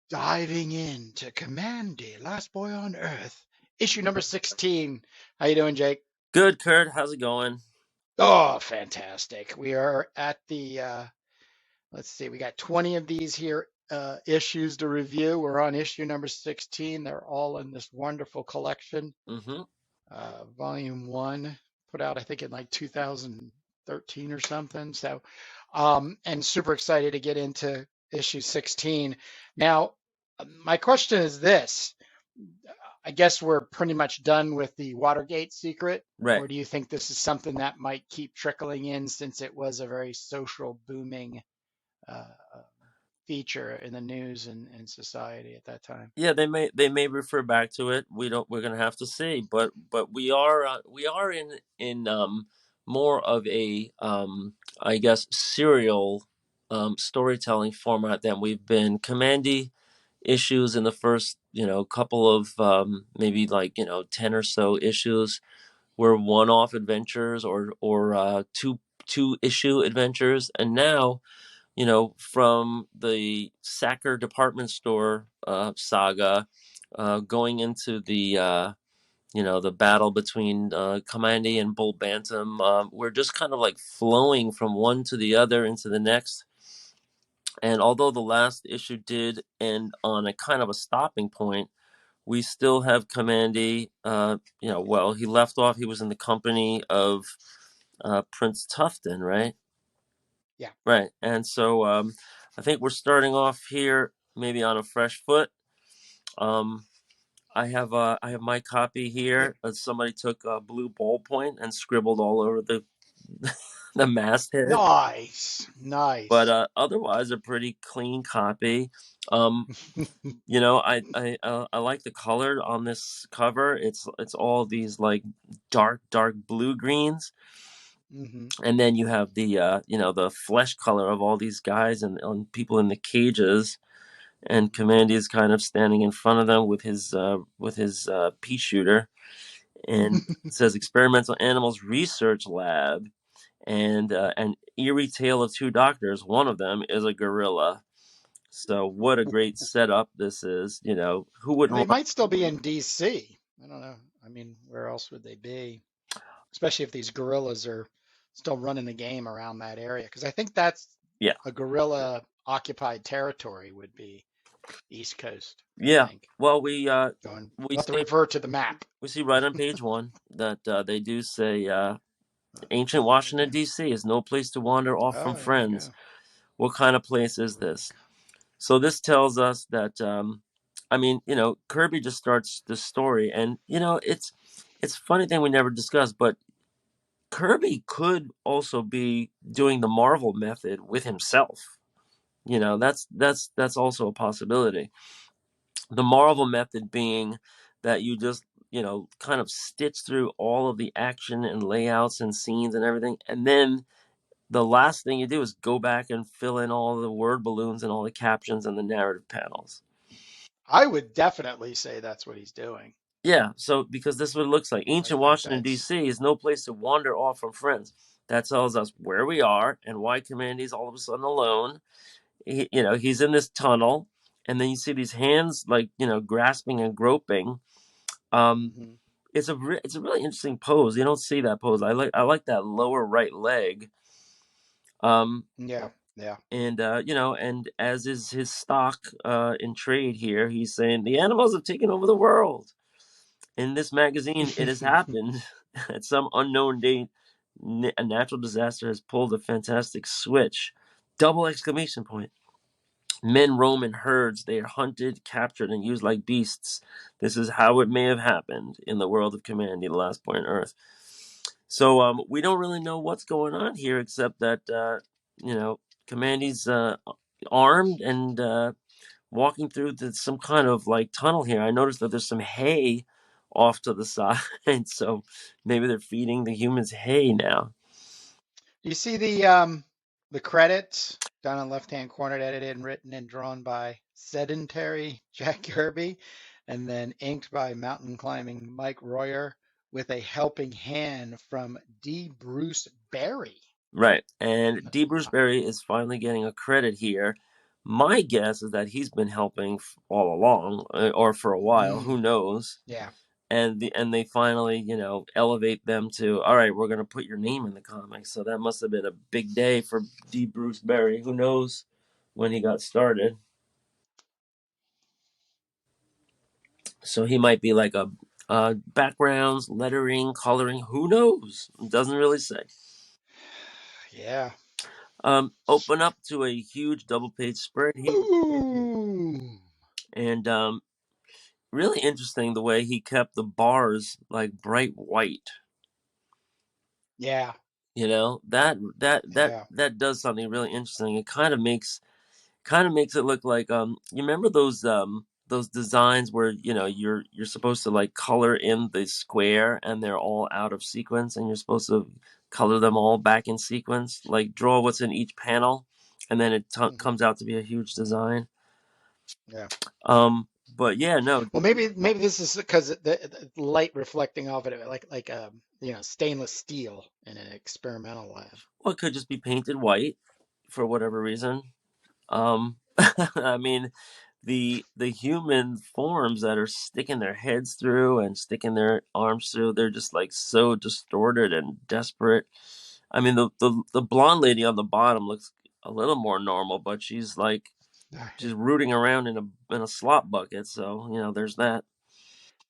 Diving into Kamandi, Last Boy on Earth, issue number 16. How you doing, Jake? Good, Kurt. How's it going? Oh, fantastic. We are at the, let's see, we got 20 of these here issues to review. We're on issue number 16. They're all in this wonderful collection. Mm-hmm. Volume 1, put out, I think, in like 2013 or something. So, and super excited to get into issue 16. Now, my question is this. I guess we're pretty much done with the Watergate secret, Right. or do you think this is something that might keep trickling in since it was a very social booming uh, feature in the news and society at that time? Yeah, they may refer back to it. We're gonna have to see, but we are in more of a I guess serial storytelling format than we've been. Kamandi issues in the first couple of maybe like 10 or so issues were one-off adventures or two issue adventures, and now from the Sacker department store saga, going into the battle between Kamandi and Bull Bantam. We're just kind of like flowing from one to the other into the next. And although the last issue did end on a kind of a stopping point, we still have Kamandi. Well, he left off. He was in the company of Prince Tufton, right? Yeah. Right. And so I think we're starting off here maybe on a fresh foot. Um, I have my copy here. Somebody took a blue ballpoint and scribbled all over the the masthead, Nice. but Nice. otherwise a pretty clean copy. Um, I like the color on this cover. It's all these like dark blue greens, hmm and then you have the flesh color of all these guys and on people in the cages, and Kamandi is kind of standing in front of them with his pea shooter, and it says experimental animals research lab, and an eerie tale of two doctors. One of them is a gorilla. So what a great setup this is. Who Well, wouldn't they want? might still be in DC. I don't know. I mean, where else would they be? Especially if these guerrillas are still running the game around that area. Because I think that's Yeah, a guerrilla occupied territory would be East Coast, I yeah. think. Well, we Going, we we'll have to see refer to the map. we see right on page one that they do say ancient Oh, they Washington do. D.C. is no place to wander off from Oh, there you friends. go. What kind of place is this? So this tells us that I mean, Kirby just starts the story, and it's a funny thing we never discussed, but Kirby could also be doing the Marvel method with himself. That's also a possibility. The Marvel method being that you just kind of stitch through all of the action and layouts and scenes and everything, and then the last thing you do is go back and fill in all the word balloons and all the captions and the narrative panels. I would definitely say that's what he's doing. Yeah, so because this is what it looks like. I Ancient think Washington that's, D.C. is no place to wander off from friends. That tells us where we are and why Commandy's all of a sudden alone. He's in this tunnel, and then you see these hands like grasping and groping. Um, hmm it's a really interesting pose. You don't see that pose. I like that lower right leg. Um, yeah, yeah. and and as is his stock in trade here, he's saying the animals have taken over the world. In this magazine, it has happened. At some unknown date, a natural disaster has pulled a fantastic switch. Double exclamation point. Men roam in herds. They are hunted, captured, and used like beasts. This is how it may have happened in the world of Kamandi, the last point on Earth. So we don't really know what's going on here, except that Kamandi's armed and walking through some kind of like tunnel here. I noticed that there's some hay off to the side, so maybe they're feeding the humans hay now. You see the credits down in the left-hand corner, edited and written and drawn by sedentary Jack Kirby, and then inked by mountain climbing Mike Royer with a helping hand from D. Bruce Barry. Right, and D. Bruce Berry is finally getting a credit here. My guess is that he's been helping all along, or for a while. Who Mm, knows? yeah. And they finally, elevate them to, all right, we're going to put your name in the comics. So that must have been a big day for D. Bruce Berry. Who knows when he got started? So he might be like a backgrounds, lettering, coloring. Who knows? It doesn't really say. Yeah. Open up to a huge double page spread here, Boom. and really interesting the way he kept the bars like bright white. Yeah. Yeah. That does something really interesting. It kind of makes it look like, you remember those designs where you're supposed to like color in the square and they're all out of sequence, and you're supposed to color them all back in sequence, like draw what's in each panel, and then it Hmm. comes out to be a huge design. Yeah. But yeah, no. Well, maybe this is because the light reflecting off it, like stainless steel in an experimental lab. Well, it could just be painted white for whatever reason. I mean, the human forms that are sticking their heads through and sticking their arms through, they're just like so distorted and desperate. I mean, the blonde lady on the bottom looks a little more normal, but she's rooting around in a slop bucket. So there's that.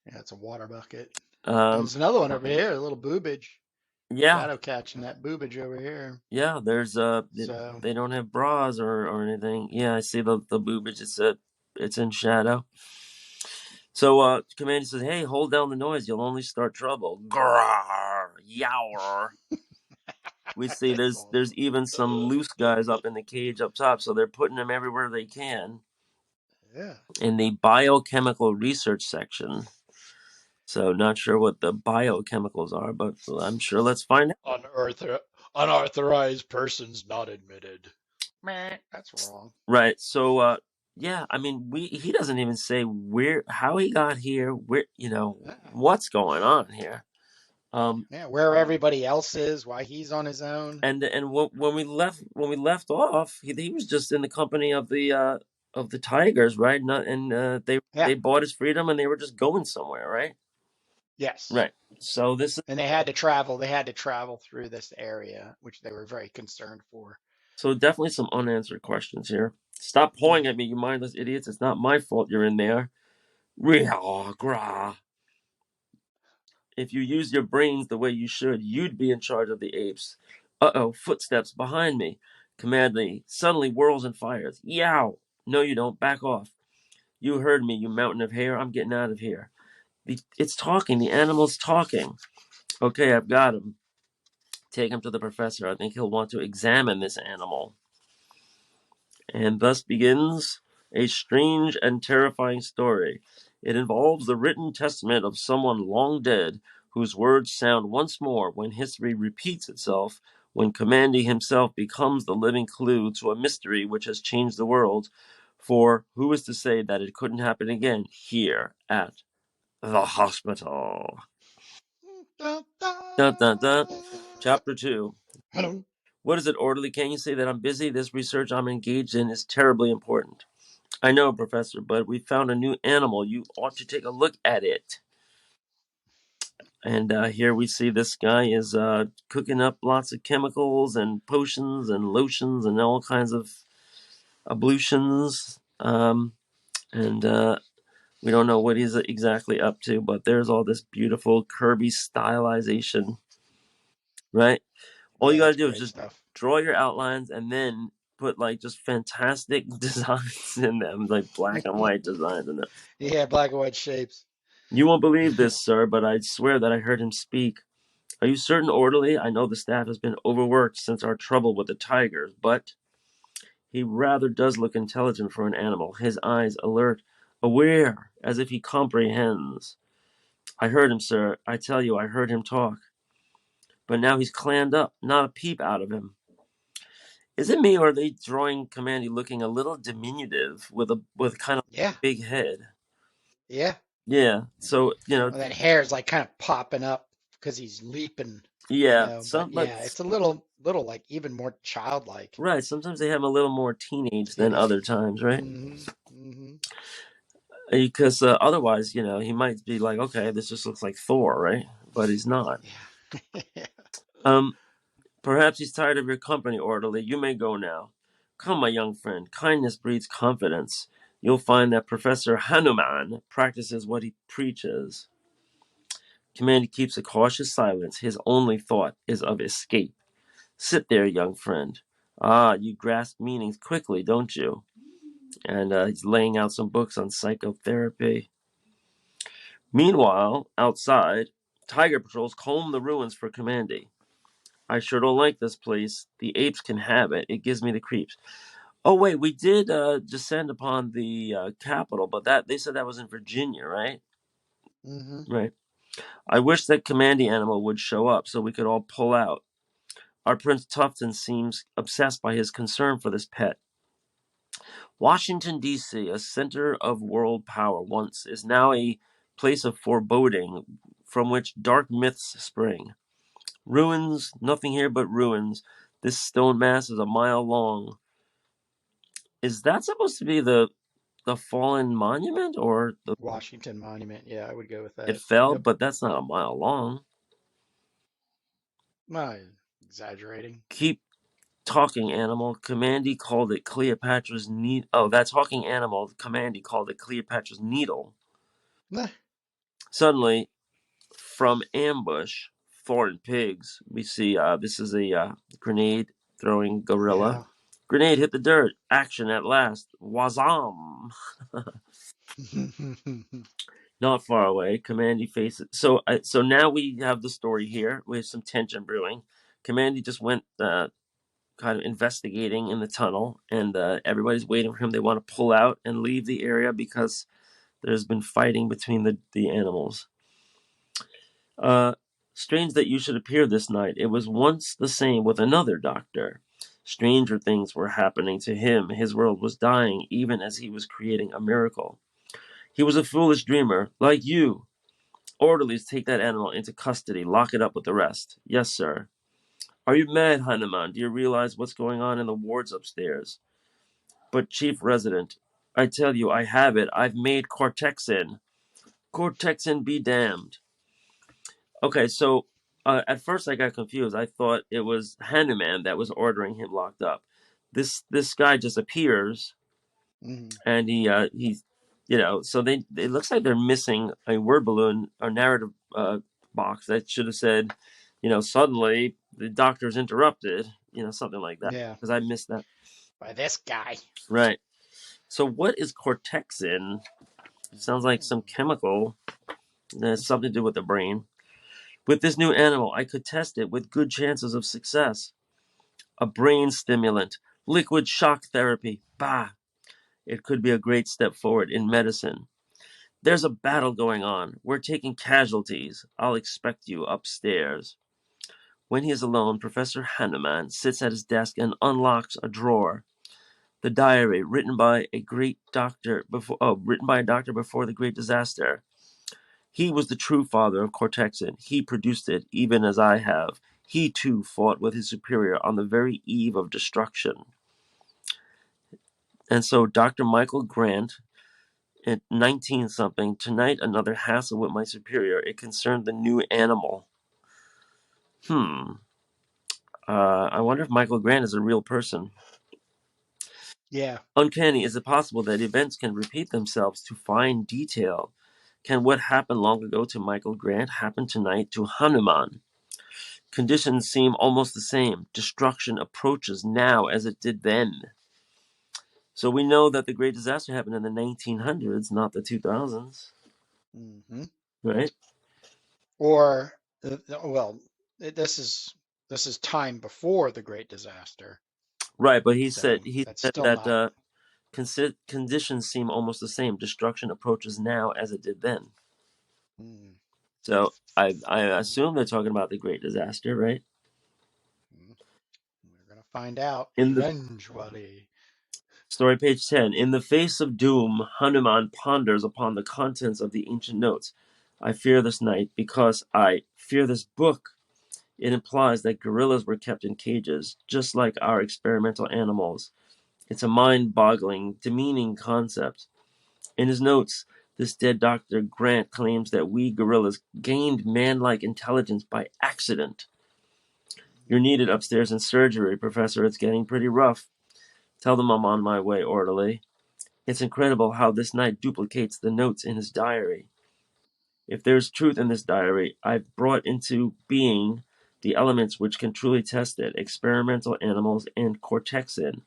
Yeah, it's a water bucket. And Um, there's another one over here, a little boobage. yeah, Shadow catching that boobage over here. yeah. There's So, they don't have bras or anything. Yeah, I see the boobage. It's in shadow. So Commander says, "Hey, hold down the noise. You'll only start trouble." Grrr, yower. We see that's there's awesome. even some loose guys up in the cage up top, so they're putting them everywhere they can Yeah. in the biochemical research section. So not sure what the biochemicals are, but I'm sure let's find out. Unauthorized persons not admitted. Meh, that's wrong. Right. So yeah, I mean he doesn't even say how he got here, Yeah. what's going on here. Um Yeah, where everybody else is, why he's on his own. and when we left off, he was just in the company of the tigers, right? Not and Yeah. they bought his freedom and they were just going somewhere, right? Yes. Right. So this is And they had to travel. They had to travel through this area, which they were very concerned for. so definitely some unanswered questions here. Stop pawing Hmm. at me, you mindless idiots! It's not my fault you're in there. Rah, grah. If you use your brains the way you should, you'd be in charge of the apes. Uh-oh, footsteps behind me. Kamandi suddenly whirls and fires. Yow! No, you don't. Back off. You heard me, you mountain of hair. I'm getting out of here. It's talking. The animal's talking. Okay, I've got him. Take him to the professor. I think he'll want to examine this animal. And thus begins a strange and terrifying story. It involves the written testament of someone long dead, whose words sound once more when history repeats itself, when Kamandi himself becomes the living clue to a mystery which has changed the world. For who is to say that it couldn't happen again here at the hospital? Dun, dun. Dun, dun, dun. Chapter 2. Hello. What is it, orderly? Can you say that I'm busy? This research I'm engaged in is terribly important. I know, Professor, but we found a new animal. You ought to take a look at it. And here we see this guy is cooking up lots of chemicals and potions and lotions and all kinds of ablutions. And we don't know what he's exactly up to, but there's all this beautiful Kirby stylization, right? All you Yeah, got to it's do is great just stuff. draw your outlines and then put like just fantastic designs in them, like black and white designs in them. Yeah, black and white shapes. You won't believe this, sir, but I'd swear that I heard him speak. Are you certain, orderly? I know the staff has been overworked since our trouble with the tigers, but he rather does look intelligent for an animal, his eyes alert, aware, as if he comprehends. I heard him, sir. I tell you, I heard him talk. But now he's clammed up, not a peep out of him. Is it me, or are they drawing Kamandi looking a little diminutive with kind of Yeah, big head? yeah. Yeah. So Well, that hair is like kind of popping up because he's leaping, yeah. But Some, but yeah, it's a little. little like even more childlike. Right. Sometimes they have a little more teenage than Yeah. other times, right? Hmm. Hmm. Because otherwise, he might be like, okay, this just looks like Thor, right? But he's not. Yeah. Um, Perhaps he's tired of your company, orderly. You may go now. Come, my young friend. Kindness breeds confidence. You'll find that Professor Hanuman practices what he preaches. Kamandi keeps a cautious silence. His only thought is of escape. Sit there, young friend. Ah, you grasp meanings quickly, don't you? And he's laying out some books on psychotherapy. Meanwhile, outside, tiger patrols comb the ruins for Kamandi. I sure don't like this place. The apes can have it. It gives me the creeps. Oh wait, we did descend upon the capital, but that they said that was in Virginia, right? Hmm. Right. I wish that Kamandi animal would show up so we could all pull out. Our Prince Tufton seems obsessed by his concern for this pet. Washington, D.C., a center of world power once, is now a place of foreboding from which dark myths spring. Ruins, nothing here but ruins. This stone mass is a mile long. Is that supposed to be the fallen monument, or Washington Monument. Yeah, I would go with it that. fell? Yep. But that's not a mile long. Well, exaggerating. Keep talking, animal. Kamandi called it Cleopatra's needle. Oh, that talking animal. Kamandi called it Cleopatra's needle. Nah. Suddenly, from ambush, foreign pigs, we see this is a grenade throwing gorilla. Yeah. Grenade hit the dirt. Action at last. Wazam! Not far away. Kamandi faces. So now we have the story here. We have some tension brewing. Kamandi just went kind of investigating in the tunnel, and everybody's waiting for him. They want to pull out and leave the area because there's been fighting between the animals. Uh, Strange that you should appear this night. It was once the same with another doctor. Stranger things were happening to him. His world was dying, even as he was creating a miracle. He was a foolish dreamer, like you. Orderlies, take that animal into custody. Lock it up with the rest. Yes, sir. Are you mad, Hanuman? Do you realize what's going on in the wards upstairs? But, Chief Resident, I tell you, I have it. I've made Cortexin. Cortexin be damned. Okay, so at first I got confused. I thought it was Hanuman that was ordering him locked up. This guy just appears, Hmm. and he's so they it looks like they're missing a word balloon, a narrative box that should have said, suddenly the doctor's interrupted, something like that, Yeah. because I missed that. By this guy. Right. So what is cortexin? It sounds like some Hmm. chemical that has something to do with the brain. With this new animal, I could test it with good chances of success. A brain stimulant, liquid shock therapy. Bah! It could be a great step forward in medicine. There's a battle going on. We're taking casualties. I'll expect you upstairs. When he is alone, Professor Hanuman sits at his desk and unlocks a drawer. The diary written by a doctor before the great disaster. He was the true father of Cortexin. He produced it, even as I have. He too fought with his superior on the very eve of destruction. And so Dr. Michael Grant, at 19 something, tonight another hassle with my superior. It concerned the new animal. Hmm. I wonder if Michael Grant is a real person. Yeah. Uncanny, is it possible that events can repeat themselves to fine detail? Can what happened long ago to Michael Grant happen tonight to Hanuman? Conditions seem almost the same. Destruction approaches now as it did then. So we know that the Great Disaster happened in the 1900s, not the 2000s, Hmm. right? Or, well, this is time before the Great Disaster. Right, but he said So he that's said still that not. conditions seem almost the same. Destruction approaches now as it did then. Mm, So I assume they're talking about the Great Disaster, right? mm. We're gonna find out In the eventually. story, page 10, in the face of doom, Hanuman ponders upon the contents of the ancient notes. I fear this night because I fear this book. It implies that gorillas were kept in cages, just like our experimental animals. It's a mind-boggling, demeaning concept. In his notes, this dead Dr. Grant claims that we gorillas gained man-like intelligence by accident. You're needed upstairs in surgery, Professor. It's getting pretty rough. Tell them I'm on my way, orderly. It's incredible how this night duplicates the notes in his diary. If there's truth in this diary, I've brought into being the elements which can truly test it, experimental animals and cortexin.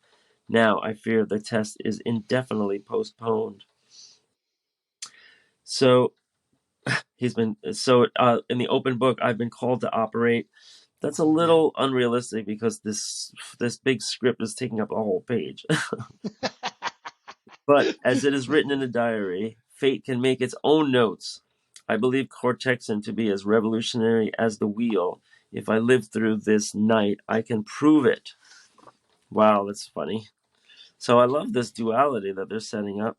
Now I fear the test is indefinitely postponed. So in the open book, I've been called to operate. That's a Yeah. little unrealistic because this big script is taking up a whole page. But as it is written in the diary, fate can make its own notes. I believe Cortexin to be as revolutionary as the wheel. If I live through this night, I can prove it. Wow, that's funny. So I love this duality that they're setting up.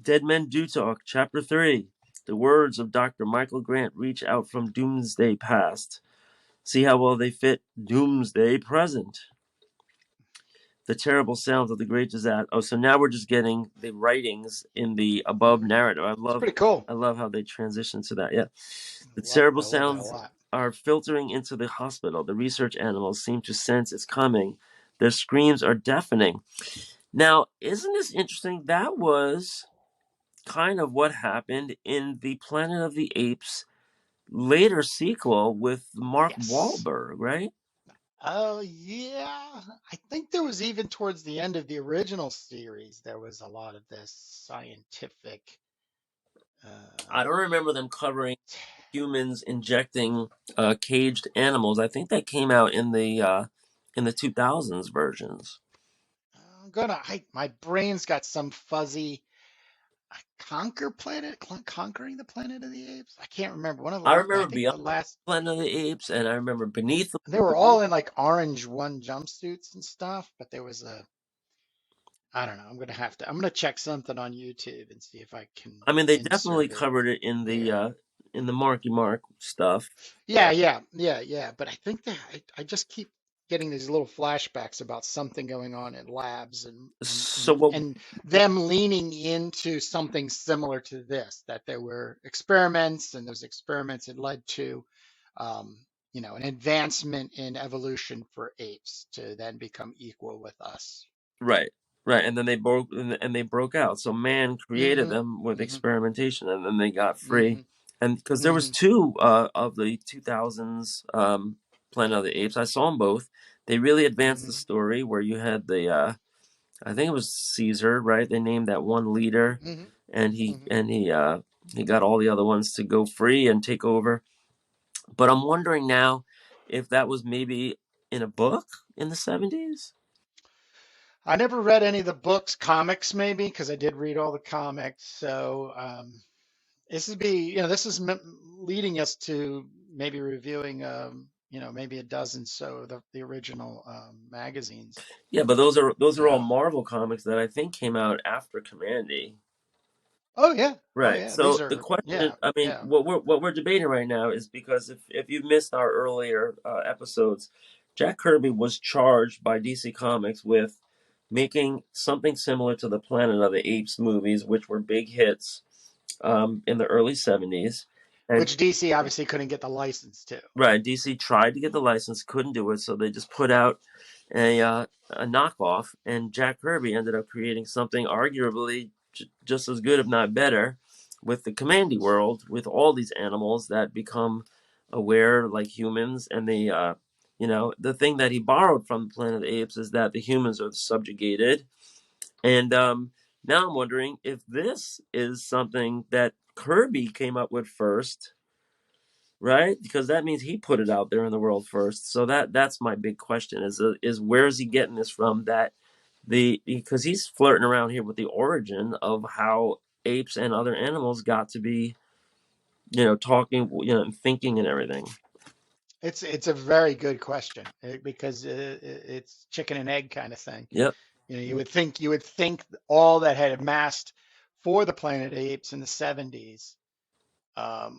Dead Men Do Talk, Chapter 3. The words of Dr. Michael Grant reach out from Doomsday past. See how well they fit Doomsday present. The terrible sounds of the great disaster. Oh, so now we're just getting the writings in the above narrative. It's pretty cool. I love how they transition to that. Yeah. The I terrible love that a sounds lot. are filtering into the hospital. The research animals seem to sense it's coming. Their screams are deafening. Now, isn't this interesting? That was kind of what happened in the Planet of the Apes later sequel with Mark Yes. Wahlberg, right? Oh, yeah. I think there was even towards the end of the original series, there was a lot of this scientific. I don't remember them covering humans injecting caged animals. I think that came out in the 2000s versions. My brain's got some fuzzy conquering the Planet of the Apes. I can't remember. I I remember think Beyond the last, Planet of the Apes, and I remember Beneath the they were Planet. all in like orange one jumpsuits and stuff, but there was I don't know. I'm gonna check something on YouTube and see if I can I mean, they definitely insert it. covered it Yeah. in the Marky Mark stuff. Yeah. But I think that I just keep getting these little flashbacks about something going on in labs So what? and them leaning into something similar to this, that there were experiments and those experiments had led to, um, an advancement in evolution for apes to then become equal with us. Right, right, and then they broke out. So man created Hmm. them with Hmm. experimentation, and then they got free. Hmm. And because there was Hmm. two of the 2000s Planet of the Apes, I saw them both. They really advanced the Hmm. story where you had the I think it was Caesar, right? They named that one leader, Hmm. and Hmm. he got all the other ones to go free and take over. But I'm wondering now if that was maybe in a book in the 70s. I never read any of the books, comics maybe, because I did read all the comics. So this is leading us to maybe reviewing, maybe a dozen so of the original magazines. Yeah, but those are all So, Marvel comics that I think came out after Kamandi. oh Right. yeah, So the yeah, question, I mean, yeah. what we're debating right now is because if you missed our earlier episodes, Jack Kirby was charged by DC Comics with making something similar to the Planet of the Apes movies, which were big hits in the early 70s. And Which DC obviously couldn't get the license to. right, DC tried to get the license, couldn't do it, so they just put out a knockoff, and Jack Kirby ended up creating something arguably just as good, if not better, with the Kamandi world, with all these animals that become aware like humans, and the thing that he borrowed from Planet of the Apes is that the humans are subjugated, and now I'm wondering if this is something that Kirby came up with first, right? Because that means he put it out there in the world first. So that's my big question is where is he getting this from? That because he's flirting around here with the origin of how apes and other animals got to be, talking, and thinking and everything. It's a very good question because it's chicken and egg kind of thing. Yep. You would think all that had amassed for the Planet of the Apes in the 70s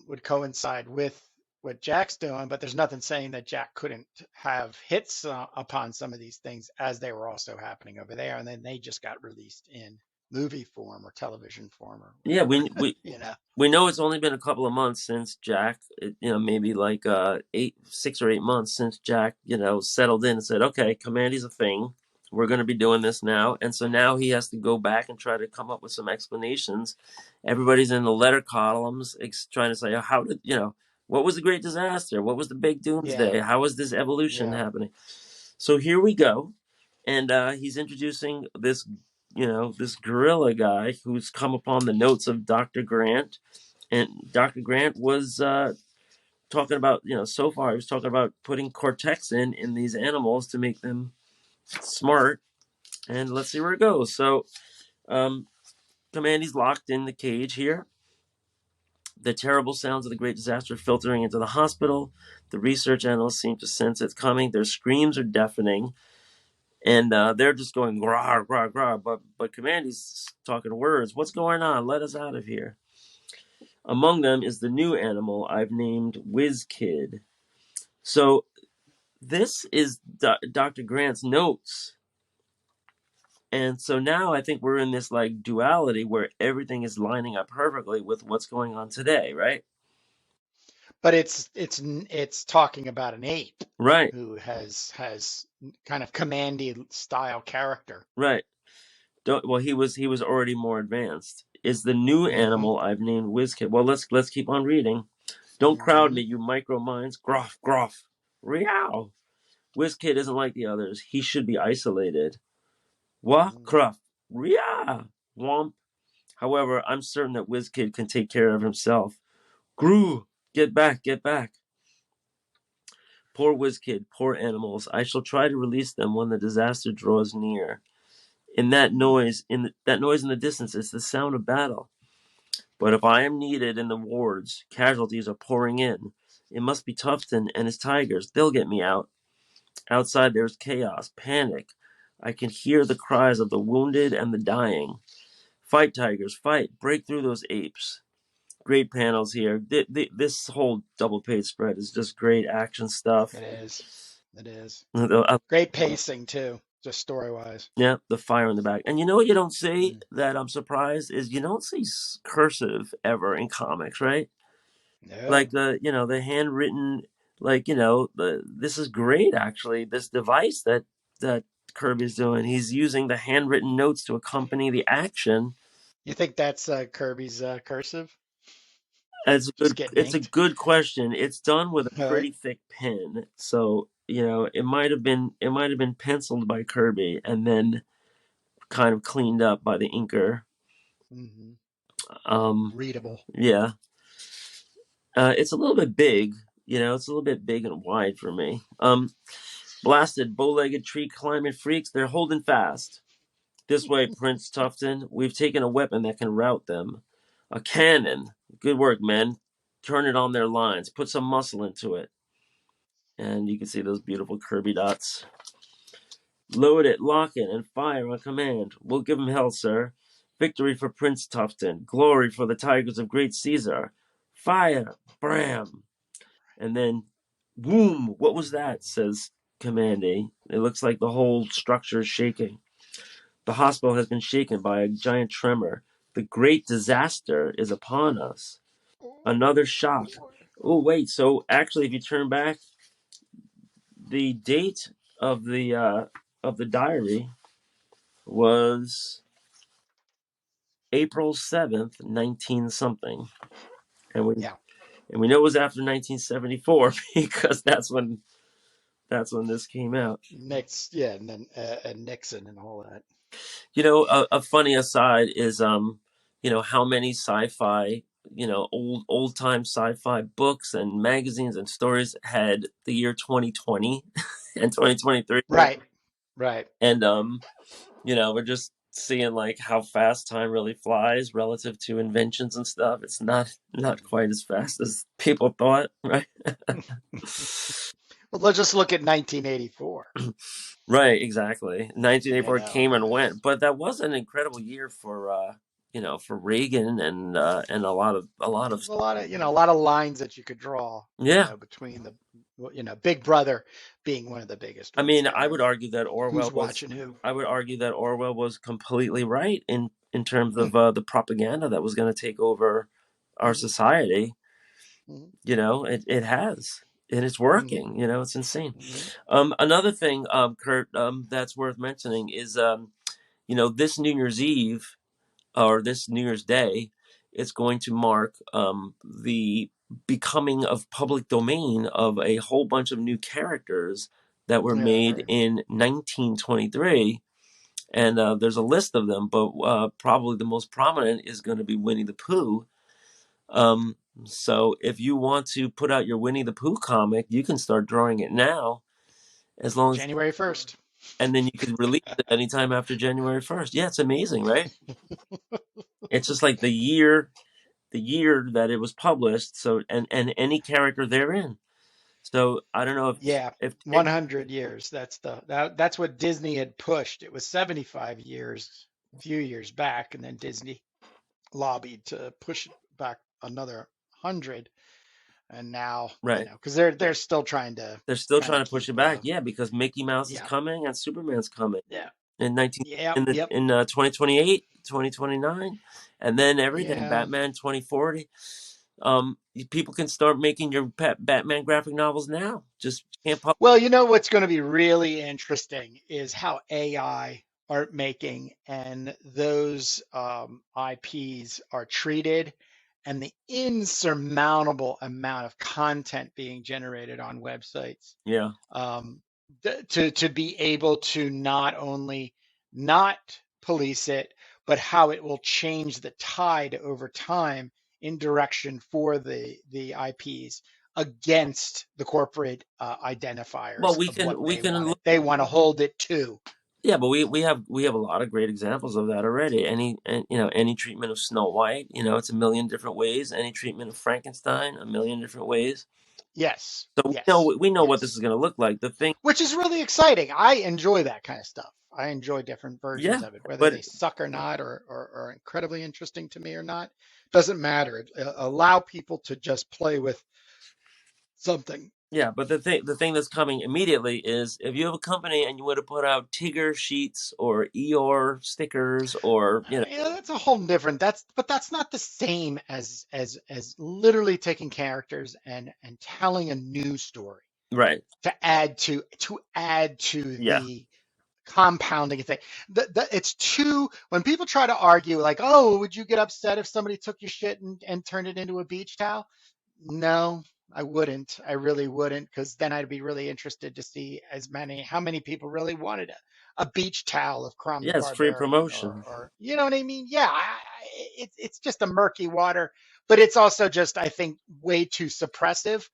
would coincide with what Jack's doing, but there's nothing saying that Jack couldn't have hits upon some of these things as they were also happening over there, and then they just got released in movie form or television form or Yeah, whatever, we we you know. we know it's only been a couple of months since Jack, maybe like 6 or 8 months since Jack, settled in and said, "Okay, Kamandi's a thing. We're going to be doing this now." And so now he has to go back and try to come up with some explanations. Everybody's in the letter columns trying to say, how did, what was the great disaster? What was the big Yeah, doomsday? How was this evolution yeah, happening? So here we go. And he's introducing this gorilla guy who's come upon the notes of Dr. Grant. And Dr. Grant was talking about, so far he was talking about putting cortex in these animals to make them smart. And let's see where it goes. So Kamandi's locked in the cage here. The terrible sounds of the great disaster filtering into the hospital. The research analysts seem to sense it's coming. Their screams are deafening. And they're just going grah grah grah, but Kamandi's talking words. What's going on? Let us out of here. Among them is the new animal I've named Whiz Kid. So this is Dr. Grant's notes, and so now I think we're in this like duality where everything is lining up perfectly with what's going on today, right? but it's talking about an ape Right, who has kind of Kamandi style character. right. Well, he was already more advanced. Is the new Mm-hmm. animal I've named Whiz Kid. Well, let's keep on reading. Don't crowd Mm-hmm. me, you micro minds. Groff, groff. Reow. WizKid isn't like the others. He should be isolated. Wah, Mm-hmm. cruff. Ria. Womp. However, I'm certain that WizKid can take care of himself. Groo. Get back, get back. Poor WizKid, poor animals. I shall try to release them when the disaster draws near. In that noise, that noise in the distance, it's the sound of battle. But if I am needed in the wards, casualties are pouring in. It must be Tufton and his tigers. They'll get me out. Outside there's chaos, panic. I can hear the cries of the wounded and the dying. Fight, tigers, fight. Break through those apes. Great panels here. This whole double page spread is just great action stuff. It is. It is. Uh, Great pacing too, just story wise. yeah, the fire in the back. And you know what you don't see Mm. that I'm surprised is you don't see cursive ever in comics, right? Like No. the handwritten, like this is great actually. This device that Kirby's doing, he's using the handwritten notes to accompany the action. You think that's Kirby's cursive? It's a Just good getting it's a inked? good question. It's done with a All right. pretty thick pen, so it might have been penciled by Kirby and then kind of cleaned up by the inker. Hmm. Um, Readable. yeah, it's a little bit big. It's a little bit big and wide for me. Blasted, bow-legged tree climbing freaks, they're holding fast. This way, Prince Tufton. We've taken a weapon that can rout them. A cannon. Good work, men. Turn it on their lines. Put some muscle into it. And you can see those beautiful Kirby dots. Load it, lock it, and fire on command. We'll give 'em hell, sir. Victory for Prince Tufton. Glory for the tigers of great Caesar. Fire! Bram! And then, boom! What was that? Says Kamandi. It looks like the whole structure is shaking. The hospital has been shaken by a giant tremor. The great disaster is upon us. Another shock. Oh wait, so actually, if you turn back, the date of the diary was April 7th, 19 something, and we Yeah. and we know it was after 1974 because that's when this came out. Next, yeah, and then and Nixon and all that. A funny aside is how many sci-fi, old time sci-fi books and magazines and stories had the year 2020 and 2023, Right. Right. and we're just seeing like how fast time really flies relative to inventions and stuff. It's not quite as fast as people thought, right? Well, let's just look at 1984. Right, exactly. You 1984 know, came and went, but that was an incredible year for for Reagan and a lot of There's a lot of lines that you could draw, yeah. between Big Brother being one of the biggest I ones mean, there, and who's watching who. I would argue that Orwell was completely right in terms of the propaganda that was going to take over our Hmm. society. Hmm. It has, and it's Hmm. working. It's insane. Hmm. Another thing, Kurt, that's worth mentioning is, this New Year's Eve or this New Year's Day, it's going to mark the becoming of public domain of a whole bunch of new characters that were Yeah, I made heard. in 1923. And there's a list of them, but probably the most prominent is going to be Winnie the Pooh. Um, so if you want to put out your Winnie the Pooh comic, you can start drawing it now, as long as, January 1st. and then you could release it anytime after January 1st. Yeah, it's amazing, right? It's just like the year that it was published. So and any character therein. So I don't know Yeah, if 100 years. That's what Disney had pushed. It was 75 years a few years back, and then Disney lobbied to push it back another 100, and now, right. because they're still trying to They're still kind trying of to push keep it back. Yeah, because Mickey Mouse is yeah, coming and Superman's coming yeah, in 19 yeah, in the yep, in 2028, 2029, and then everything yeah. Batman 2040. People can start making your Batman graphic novels now. Just can't publish. Well, what's going to be really interesting is how AI art making and those IPs are treated, and the insurmountable amount of content being generated on websites, Yeah. um, to be able to not only not police it, but how it will change the tide over time in direction for the IPs against the corporate Well, identifiers we of can what we can look. they want to hold it to. Yeah, but we have a lot of great examples of that already. Any treatment of Snow White, it's a million different ways. Any treatment of Frankenstein, a million different ways. Yes, So we yes, know we know what this yes. is going to look like. The thing, Which is really exciting. I enjoy that kind of stuff. I enjoy different versions yeah, of it, whether but they suck or not, or incredibly interesting to me or not. Doesn't matter. Allow people to just play with something. yeah, but the thing that's coming immediately is if you have a company and you want to put out Tigger sheets or Eeyore stickers or That's a whole different. But that's not the same as literally taking characters and telling a new story right, to add to yeah, the compounding thing. It's too, when people try to argue like, oh, would you get upset if somebody took your shit and turned it into a beach towel? No, I wouldn't. I really wouldn't, because then I'd be really interested to see how many people really wanted a beach towel of Crom the yeah, it's free Barbarian, promotion, or you know what I mean? Yeah, it's just a murky water, but it's also just, I think, way too suppressive,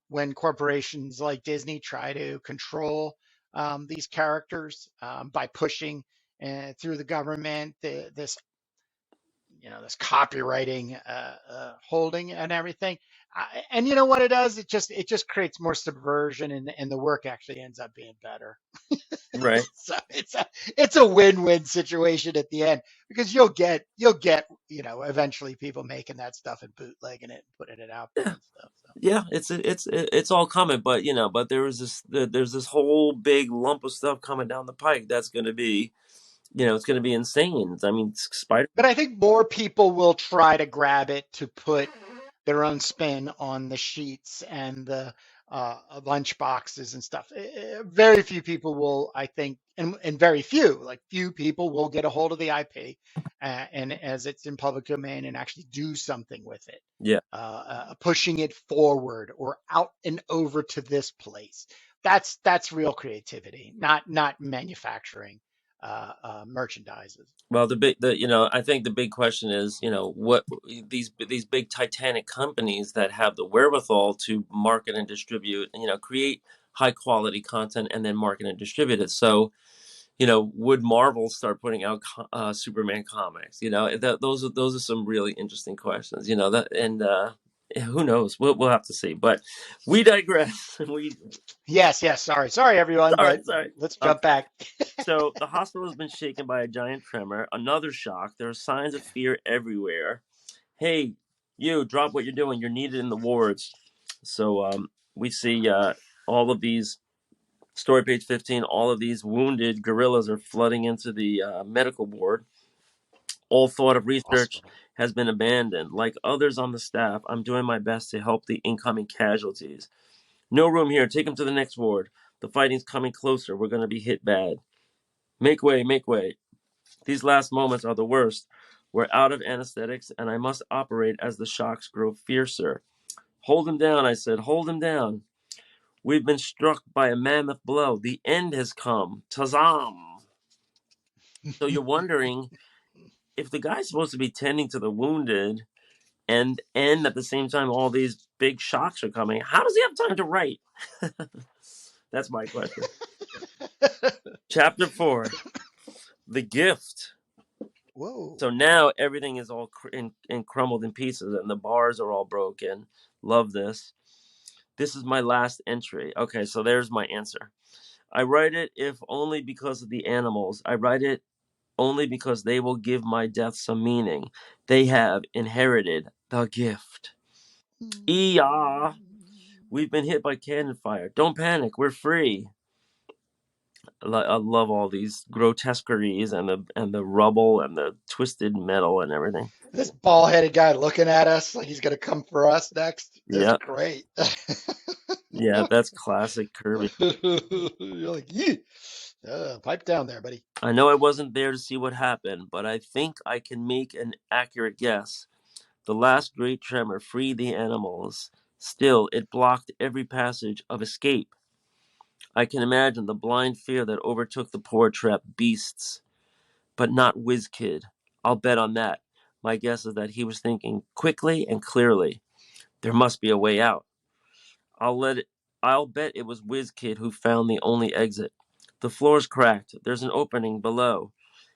when corporations like Disney try to control these characters, by pushing through the government this copywriting holding and everything. And you know what it does? It just creates more subversion, and the work actually ends up being better. right? So it's a win-win situation at the end, because you'll get eventually people making that stuff and bootlegging it and putting it out there Yeah, and stuff. So. yeah, it's all coming, but there's this whole big lump of stuff coming down the pike that's going to be, it's going to be insane. I mean, Spider. But I think more people will try to grab it to put their own spin on the sheets and the lunch boxes and stuff. Very few people will, I think, and very few people will get a hold of the IP, and as it's in public domain, and actually do something with it, Yeah. pushing it forward or out and over to this place. That's real creativity, not manufacturing merchandises. Well, I think the big question is, what these big Titanic companies that have the wherewithal to market and distribute, create high quality content and then market and distribute it. So, would Marvel start putting out Superman comics? Those are some really interesting questions. That, and who knows? We'll have to see. But we digress. We Yes, yes. Sorry, everyone, sorry, but sorry. let's Um, jump back. So the hospital has been shaken by a giant tremor, another shock. There are signs of fear everywhere. Hey, you, drop what you're doing. You're needed in the wards. So we see all of these, story page 15, all of these wounded gorillas are flooding into the medical ward. All thought of research Hospital. has been abandoned. Like others on the staff, I'm doing my best to help the incoming casualties. No room here. Take them to the next ward. The fighting's coming closer. We're going to be hit bad. Make way, make way. These last moments are the worst. We're out of anesthetics, and I must operate as the shocks grow fiercer. Hold him down, I said. Hold him down. We've been struck by a mammoth blow. The end has come. Tazam! So you're wondering if the guy's supposed to be tending to the wounded and at the same time all these big shocks are coming, how does he have time to write? That's my question. Chapter 4, The Gift. Whoa. So now everything is all crumbled in pieces and the bars are all broken. Love this. This is my last entry. Okay, so there's my answer. I write it if only because of the animals. I write it only because they will give my death some meaning. They have inherited the gift. Ee-yah! We've been hit by cannon fire. Don't panic, we're free. I love all these grotesqueries and the rubble and the twisted metal and everything. This bald-headed guy looking at us like he's gonna come for us next is Yeah, great. yeah, that's classic Kirby. You're like, yeah. Pipe down there, buddy. I know I wasn't there to see what happened, but I think I can make an accurate guess. The last great tremor freed the animals. Still, it blocked every passage of escape. I can imagine the blind fear that overtook the poor trapped beasts. But not WizKid. I'll bet on that. My guess is that he was thinking quickly and clearly. There must be a way out. I'll let it I'll bet it was WizKid who found the only exit. The floor's cracked. There's an opening below.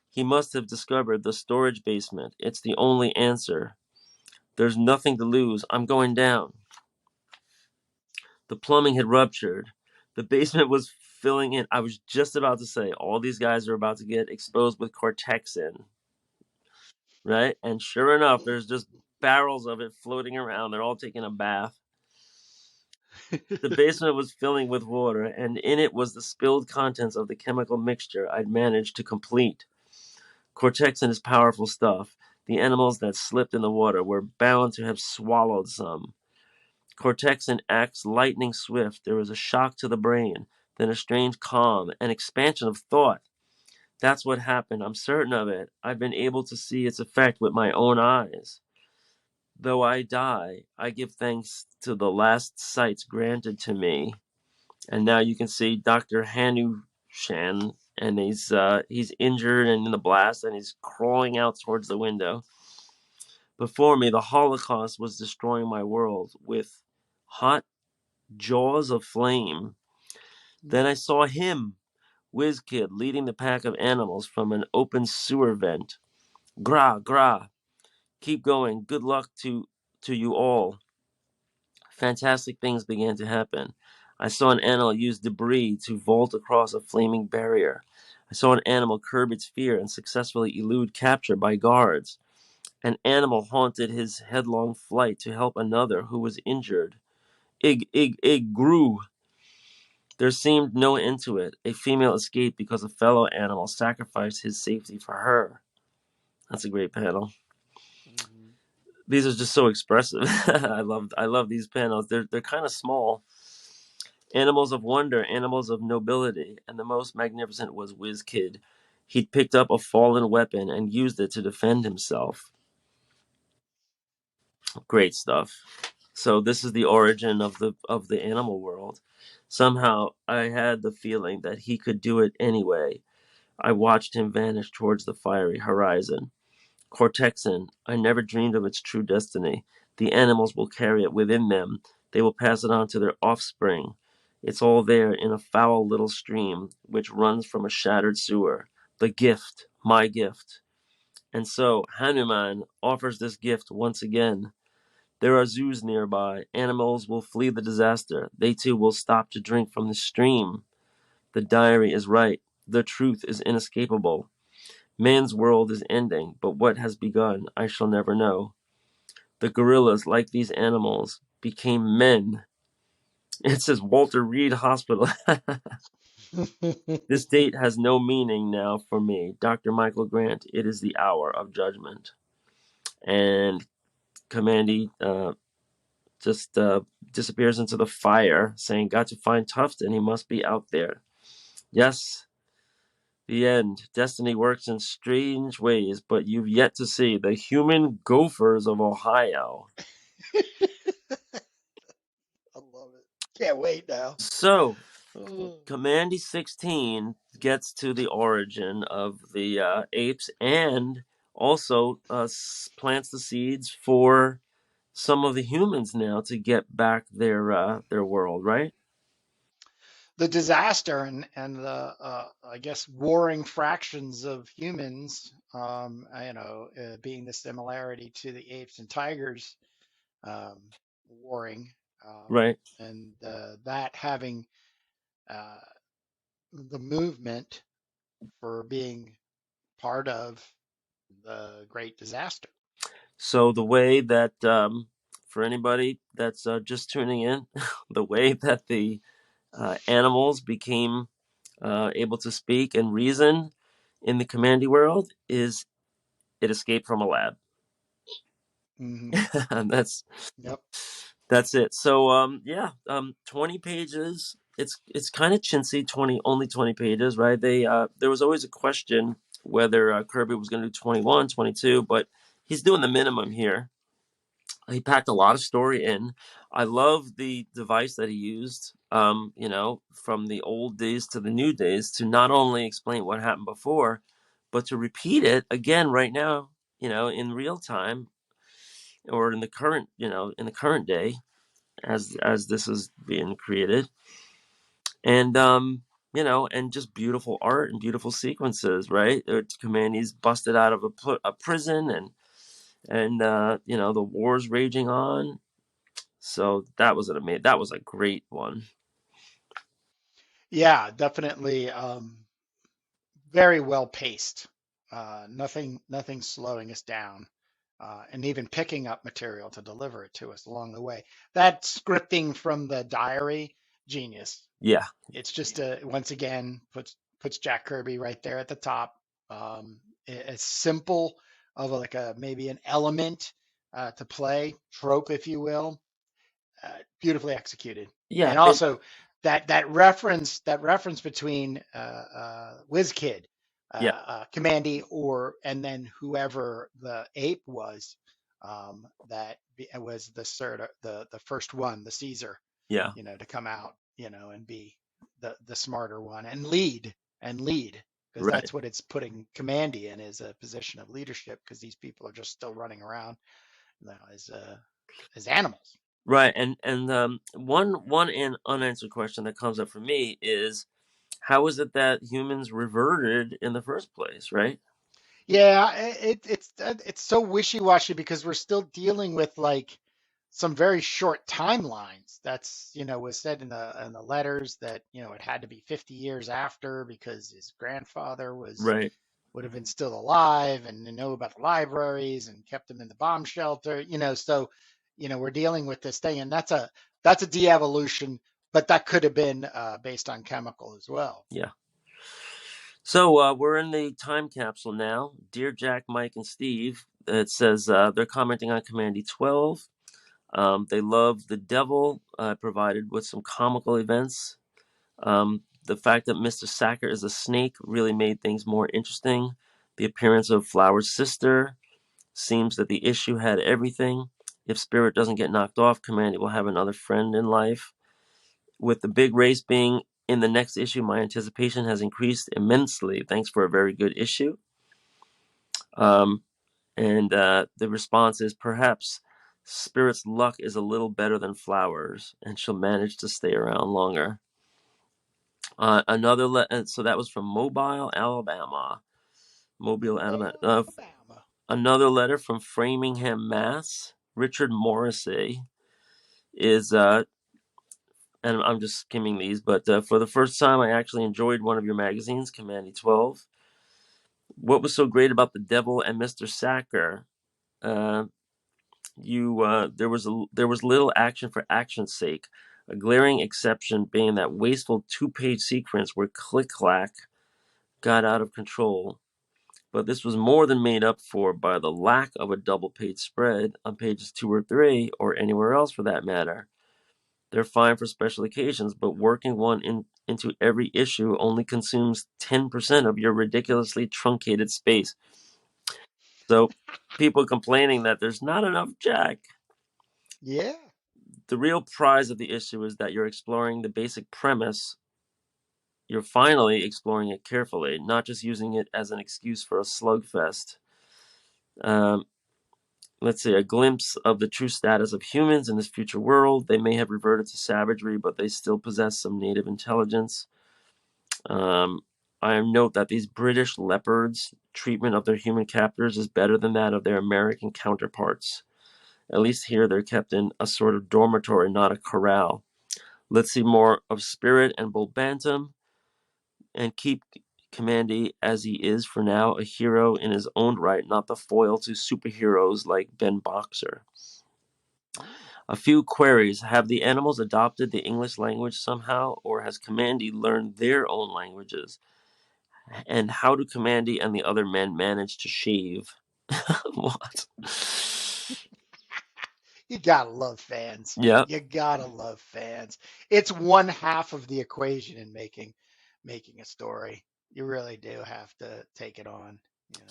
He must have discovered the storage basement. It's the only answer. There's nothing to lose. I'm going down. The plumbing had ruptured. The basement was filling in. I was just about to say, all these guys are about to get exposed with cortexin, right? And sure enough, there's just barrels of it floating around. They're all taking a bath. The basement was filling with water, and in it was the spilled contents of the chemical mixture I'd managed to complete. Cortexin is powerful stuff. The animals that slipped in the water were bound to have swallowed some. Cortexin acts lightning swift. There was a shock to the brain, then a strange calm, an expansion of thought. That's what happened. I'm certain of it. I've been able to see its effect with my own eyes. Though I die, I give thanks to the last sights granted to me. And now you can see Dr. Hanu Shan, and he's injured and in the blast, and he's crawling out towards the window. Before me, the Holocaust was destroying my world with hot jaws of flame. Then I saw him, WizKid, leading the pack of animals from an open sewer vent. Gra, gra. Keep going. Good luck to you all. Fantastic things began to happen. I saw an animal use debris to vault across a flaming barrier. I saw an animal curb its fear and successfully elude capture by guards. An animal haunted his headlong flight to help another who was injured. Ig, grew. There seemed no end to it. A female escaped because a fellow animal sacrificed his safety for her. That's a great panel. These are just so expressive. I love these panels. They're kind of small. Animals of wonder, animals of nobility, and the most magnificent was WizKid. He'd picked up a fallen weapon and used it to defend himself. Great stuff. So this is the origin of the animal world. Somehow I had the feeling that he could do it anyway. I watched him vanish towards the fiery horizon. Cortexin, I never dreamed of its true destiny. The animals will carry it within them. They will pass it on to their offspring. It's all there in a foul little stream which runs from a shattered sewer. The gift, my gift. And so Hanuman offers this gift once again. There are zoos nearby. Animals will flee the disaster. They too will stop to drink from the stream. The diary is right. The truth is inescapable. Man's world is ending, but what has begun, I shall never know. The gorillas, like these animals, became men. It says Walter Reed Hospital. This date has no meaning now for me. Dr. Michael Grant, it is the hour of judgment. And Kamandi just disappears into the fire, saying, got to find Tufton. He must be out there. Yes, the end. Destiny works in strange ways, but you've yet to see the human gophers of Ohio. I love it. Can't wait now. So, Oh. Kamandi 16 gets to the origin of the apes and also plants the seeds for some of the humans now to get back their world, right? The disaster and the I guess warring fractions of humans, being the similarity to the apes and tigers um, warring, Right. and that having uh, the movement for being part of the great disaster. So the way that for anybody that's just tuning in, the way that the animals became able to speak and reason in the Kamandi world is it escaped from a lab. Hmm. And Yep. that's it. So 20 pages. It's kind of chintzy. Only 20 pages, right? They there was always a question whether Kirby was going to do 21, 22, but he's doing the minimum here. He packed a lot of story in. I love the device that he used, from the old days to the new days to not only explain what happened before, but to repeat it again right now, in real time or in the current day as this is being created. And, and just beautiful art and beautiful sequences, right? Commandy's busted out of a prison and the war's raging on. So that was a great one. Yeah, definitely. Very well paced. Nothing slowing us down, and even picking up material to deliver it to us along the way. That scripting from the diary, genius. Yeah, It's just once again puts Jack Kirby right there at the top. As simple of like a maybe an element to play trope, if you will, beautifully executed. yeah, And also that reference between WizKid, yeah, Kamandi, and then whoever the ape was, was the first one, the Caesar, yeah, to come out, and be the smarter one and lead, because right, that's what it's putting Kamandi in, is a position of leadership, because these people are just still running around, as animals. right. And one unanswered question that comes up for me is how is it that humans reverted in the first place, right? Yeah, it's so wishy-washy, because we're still dealing with like some very short timelines. That's, was said in the letters that, it had to be 50 years after, because his grandfather Right, would have been still alive and know about the libraries and kept him in the bomb shelter, so, we're dealing with this thing, and that's a de-evolution, but that could have been based on chemical as well. yeah. So we're in the time capsule now. Dear Jack, Mike, and Steve, it says they're commenting on Commandy 12. They love the devil, provided with some comical events. The fact that Mr. Sacker is a snake really made things more interesting. The appearance of Flower's sister seems that the issue had everything. If Spirit doesn't get knocked off, Commandy will have another friend in life. With the big race being in the next issue, my anticipation has increased immensely. Thanks for a very good issue. Um, and the response is perhaps Spirit's luck is a little better than Flowers, and she'll manage to stay around longer. So that was from Mobile, Alabama. Mobile, Alabama. Alabama. Another letter from Framingham, Mass. Richard Morrissey is and I'm just skimming these, but for the first time, I actually enjoyed one of your magazines, Kamandi 12. What was so great about The Devil and Mr. Sacker? Uh, there was little action for action's sake. A glaring exception being that wasteful 2-page sequence where Click Clack got out of control. But this was more than made up for by the lack of a double-page spread on pages 2 or 3, or anywhere else for that matter. They're fine for special occasions, but working one into every issue only consumes 10% of your ridiculously truncated space. So people complaining that there's not enough Jack. Yeah. The real prize of the issue is that you're exploring the basic premise. You're finally exploring it carefully, not just using it as an excuse for a slugfest. Let's see, a glimpse of the true status of humans in this future world. They may have reverted to savagery, but they still possess some native intelligence. I note that these British leopards' treatment of their human captors is better than that of their American counterparts. At least here they're kept in a sort of dormitory, not a corral. Let's see more of Spirit and Bull Bantam, and keep Kamandi as he is for now, a hero in his own right, not the foil to superheroes like Ben Boxer. A few queries. Have the animals adopted the English language somehow, or has Kamandi learned their own languages? And how do Kamandi and the other men manage to shave? What? You gotta love fans. Yeah. You gotta love fans. It's one half of the equation in making a story. You really do have to take it on, you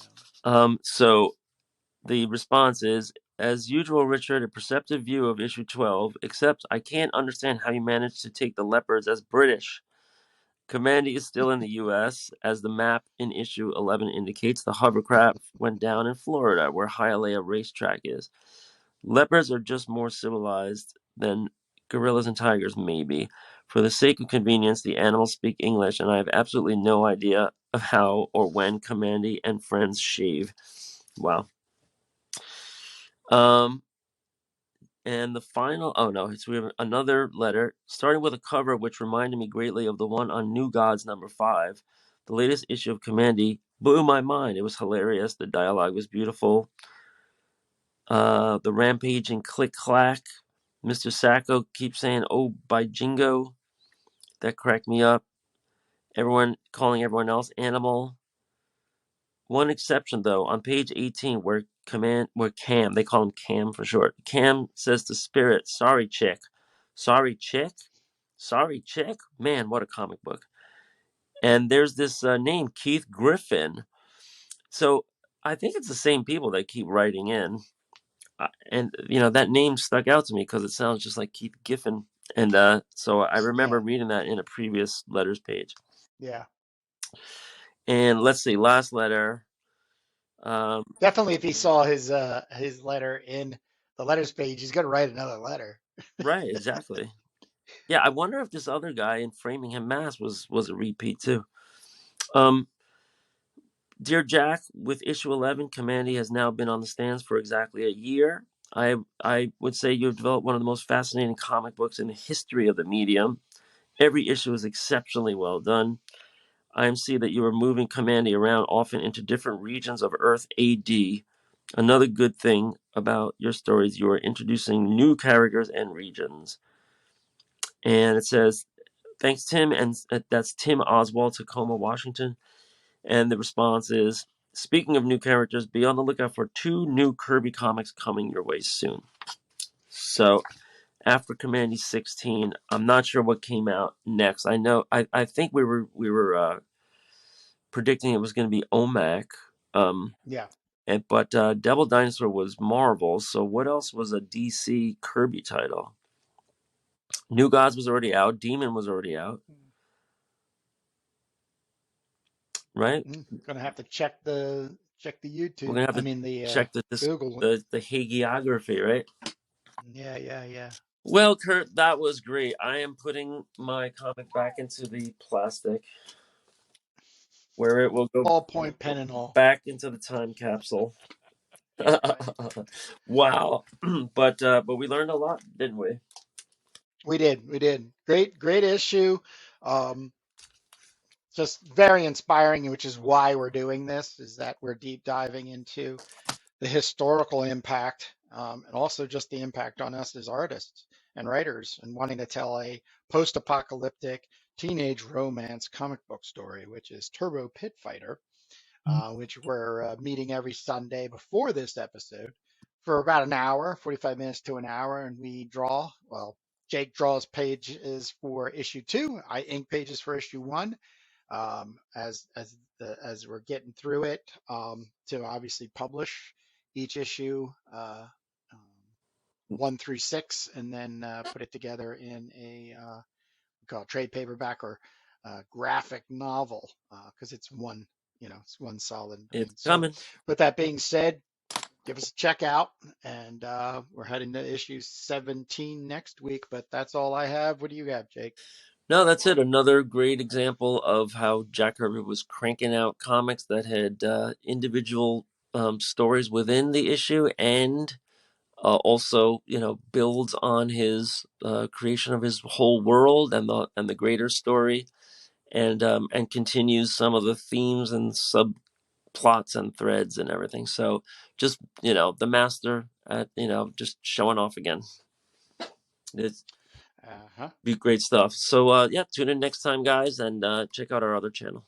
know. So the response is, as usual, Richard, a perceptive view of issue 12, except I can't understand how you managed to take the leopards as British. Kamandi is still in the U.S., as the map in issue 11 indicates. The hovercraft went down in Florida, where Hialeah racetrack is. Leopards are just more civilized than gorillas and tigers, maybe. For the sake of convenience, the animals speak English, and I have absolutely no idea of how or when Kamandi and friends shave. Wow. And the final, oh no, so we have another letter, starting with a cover which reminded me greatly of the one on New Gods number 5. The latest issue of Kamandi blew my mind. It was hilarious. The dialogue was beautiful. The rampaging Click Clack. Mr. Sacco keeps saying, "Oh, by jingo." That cracked me up. Everyone calling everyone else animal. One exception, though, on page 18, where Cam, they call him Cam for short. Cam says to Spirit, "Sorry, chick." Sorry, chick? Sorry, chick? Man, what a comic book. And there's this name, Keith Griffin. So I think it's the same people that keep writing in. And, that name stuck out to me because it sounds just like Keith Giffen. And so I remember Yeah. reading that in a previous letters page. Yeah. And let's see, last letter. Definitely if he saw his letter in the letters page, he's gonna write another letter. Right, exactly. Yeah, I wonder if this other guy in Framingham, Mass was a repeat too. Dear Jack, with issue 11, Kamandi has now been on the stands for exactly a year. I would say you've developed one of the most fascinating comic books in the history of the medium. Every issue is exceptionally well done. I see that you are moving Kamandi around often into different regions of Earth AD. Another good thing about your stories, you are introducing new characters and regions. And it says, thanks, Tim. And that's Tim Oswald, Tacoma, Washington. And the response is, speaking of new characters, be on the lookout for 2 new Kirby comics coming your way soon. So after Kamandi 16, I'm not sure what came out next. I think we were predicting it was going to be OMAC. Yeah. But Devil Dinosaur was Marvel. So what else was a DC Kirby title? New Gods was already out. Demon was already out. Right? Gonna have to check the We're YouTube. gonna have I to mean the check the Google. the hagiography, right? Yeah, yeah, yeah. Well, Kurt, that was great. I am putting my comic back into the plastic, where it will go Ballpoint pen and all. back into the time capsule. That's right. Wow, but we learned a lot, didn't we? We did. We did. Great issue. Um, just very inspiring, which is why we're doing this, is that we're deep diving into the historical impact, and also just the impact on us as artists and writers, and wanting to tell a post-apocalyptic teenage romance comic book story, which is Turbo Pit Fighter, which we're meeting every Sunday before this episode for about an hour, 45 minutes to an hour, and we draw. Well, Jake draws pages for issue 2. I ink pages for issue 1. As we're getting through it, to obviously publish each issue, um, 1 through 6, and then put it together in a we call it trade paperback or graphic novel, because it's one, it's one solid thing. It's So, coming. with that being said, give us a check out, and we're heading to issue 17 next week. But that's all I have. What do you have, Jake? No, that's it. Another great example of how Jack Kirby was cranking out comics that had individual stories within the issue, and also, builds on his creation of his whole world and the greater story, and continues some of the themes and subplots and threads and everything. So just the master at just showing off again. It's Uh-huh. be great stuff. So yeah, tune in next time, guys, and check out our other channel.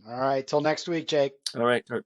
All right. Till next week, Jake. All right, Kurt.